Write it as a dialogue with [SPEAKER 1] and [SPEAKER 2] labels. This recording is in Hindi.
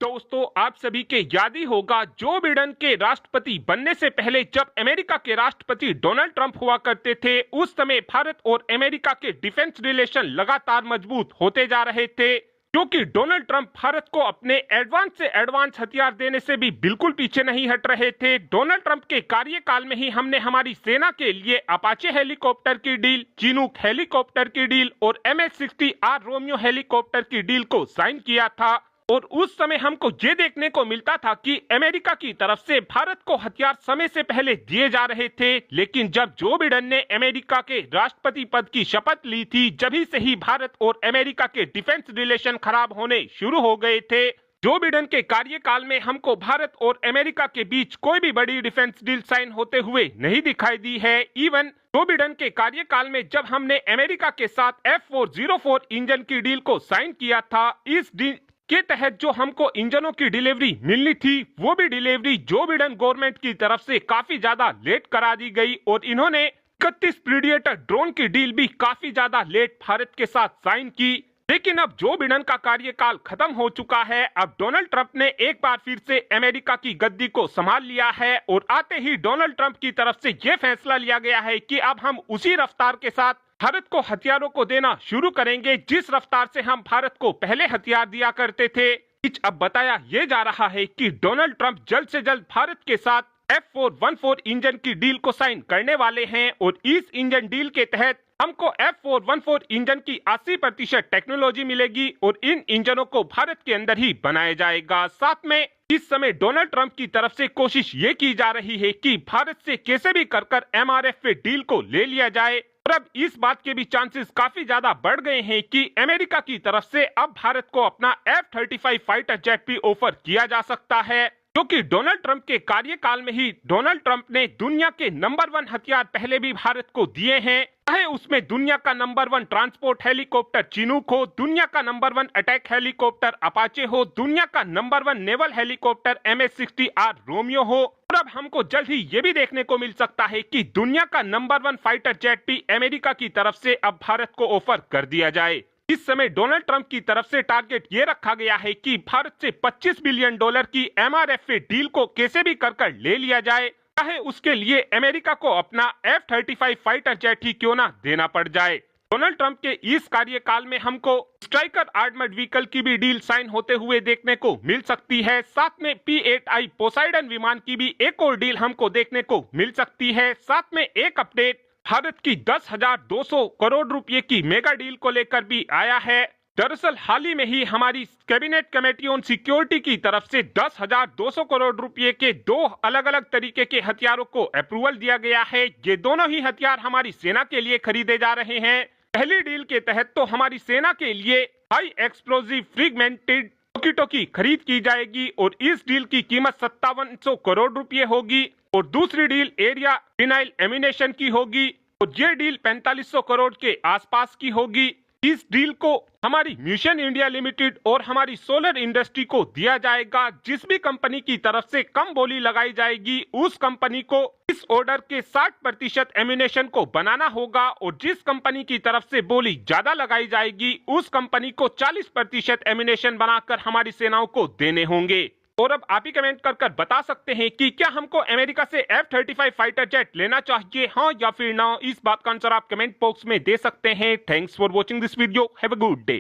[SPEAKER 1] दोस्तों, आप सभी के याद ही होगा जो बिडेन के राष्ट्रपति बनने से पहले जब अमेरिका के राष्ट्रपति डोनाल्ड ट्रंप हुआ करते थे, उस समय भारत और अमेरिका के डिफेंस रिलेशन लगातार मजबूत होते जा रहे थे, क्योंकि डोनाल्ड ट्रंप भारत को अपने एडवांस से एडवांस हथियार देने से भी बिल्कुल पीछे नहीं हट रहे थे। डोनाल्ड ट्रंप के कार्यकाल में ही हमने हमारी सेना के लिए अपाचे हेलीकॉप्टर की डील, चिनूक हेलीकॉप्टर की डील और MH-60R रोमियो हेलीकॉप्टर की डील को साइन किया था। और उस समय हमको ये देखने को मिलता था कि अमेरिका की तरफ से भारत को हथियार समय से पहले दिए जा रहे थे, लेकिन जब जो बिडेन ने अमेरिका के राष्ट्रपति पद की शपथ ली थी, जभी से ही भारत और अमेरिका के डिफेंस रिलेशन खराब होने शुरू हो गए थे। जो बिडेन के कार्यकाल में हमको भारत और अमेरिका के बीच कोई भी बड़ी डिफेंस डील साइन होते हुए नहीं दिखाई दी है। इवन जो बिडेन के कार्यकाल में जब हमने अमेरिका के साथ F404 इंजन की डील को साइन किया था, इस डील के तहत जो हमको इंजनों की डिलीवरी मिलनी थी, वो भी डिलीवरी जो बिडेन गवर्नमेंट की तरफ से काफी ज्यादा लेट करा दी गई और इन्होंने 31 प्रीडिएटर ड्रोन की डील भी काफी ज्यादा लेट भारत के साथ साइन की। लेकिन अब जो बिडेन का कार्यकाल खत्म हो चुका है, अब डोनाल्ड ट्रंप ने एक बार फिर से अमेरिका की गद्दी को संभाल लिया है और आते ही डोनाल्ड ट्रंप की तरफ से यह फैसला लिया गया है कि अब हम उसी रफ्तार के साथ भारत को हथियारों को देना शुरू करेंगे जिस रफ्तार से हम भारत को पहले हथियार दिया करते थे। अब बताया यह जा रहा है कि डोनाल्ड ट्रंप जल्द से जल्द भारत के साथ F414 इंजन की डील को साइन करने वाले हैं और इस इंजन डील के तहत हमको F414 इंजन की 80% टेक्नोलॉजी मिलेगी और इन इंजनों को भारत के अंदर ही बनाया जाएगा। साथ में इस समय डोनाल्ड ट्रंप की तरफ से कोशिश ये की जा रही है कि भारत से कैसे भी कर MRF पे डील को ले लिया जाए और अब इस बात के भी चांसेस काफी ज्यादा बढ़ गए हैं कि अमेरिका की तरफ से अब भारत को अपना F-35 फाइटर जेट भी ऑफर किया जा सकता है, क्योंकि डोनाल्ड ट्रंप के कार्यकाल में ही डोनाल्ड ट्रंप ने दुनिया के नंबर 1 हथियार पहले भी भारत को दिए हैं, चाहे उसमें दुनिया का नंबर 1 ट्रांसपोर्ट हेलीकॉप्टर चिनूक हो, दुनिया का नंबर 1 अटैक हेलीकॉप्टर अपाचे हो, दुनिया का number 1 naval helicopter MH-60R Romeo हो। और अब हमको जल्द ही ये भी देखने को मिल सकता है कि दुनिया का नंबर 1 फाइटर जेट भी अमेरिका की तरफ से अब भारत को ऑफर कर दिया जाए। इस समय डोनाल्ड ट्रंप की तरफ से टारगेट ये रखा गया है कि भारत से $25 बिलियन की MRF डील को कैसे भी कर ले लिया जाए, चाहे उसके लिए अमेरिका को अपना F-35 फाइटर जेट ही क्यों ना देना पड़ जाए। डोनाल्ड ट्रंप के इस कार्यकाल में हमको स्ट्राइकर आर्मर्ड व्हीकल की भी डील साइन होते हुए देखने को मिल सकती है। साथ में P-8I पोसाइडन विमान की भी एक और डील हमको देखने को मिल सकती है। साथ में एक अपडेट भारत की 10,200 करोड़ रुपए की मेगा डील को लेकर भी आया है। दरअसल हाल ही में ही हमारी कैबिनेट कमेटी ऑन सिक्योरिटी की तरफ से 10,200 करोड़ रुपए के 2 अलग अलग तरीके के हथियारों को अप्रूवल दिया गया है। ये दोनों ही हथियार हमारी सेना के लिए खरीदे जा रहे हैं। पहली डील के तहत तो हमारी सेना के लिए हाई एक्सप्लोजिव फ्रेगमेंटेड टोकी खरीद की जाएगी और इस डील की कीमत 5700 करोड़ रुपए होगी और दूसरी डील एरिया फिनाइल एम्यूनेशन की होगी और ये डील 4500 करोड़ के आसपास की होगी। इस डील को हमारी मिशन इंडिया लिमिटेड और हमारी सोलर इंडस्ट्री को दिया जाएगा। जिस भी कंपनी की तरफ से कम बोली लगाई जाएगी, उस कंपनी को इस ऑर्डर के 60% एम्यूनेशन को बनाना होगा और जिस कंपनी की तरफ से बोली ज्यादा लगाई जाएगी, उस कंपनी को 40% एम्यूनेशन बनाकर हमारी सेनाओं को देने होंगे। और अब आप ही कमेंट कर बता सकते हैं कि क्या हमको अमेरिका से F-35 फाइटर जेट लेना चाहिए, हाँ या फिर ना। इस बात का आंसर आप कमेंट बॉक्स में दे सकते हैं। Thanks for watching this video. Have a good day.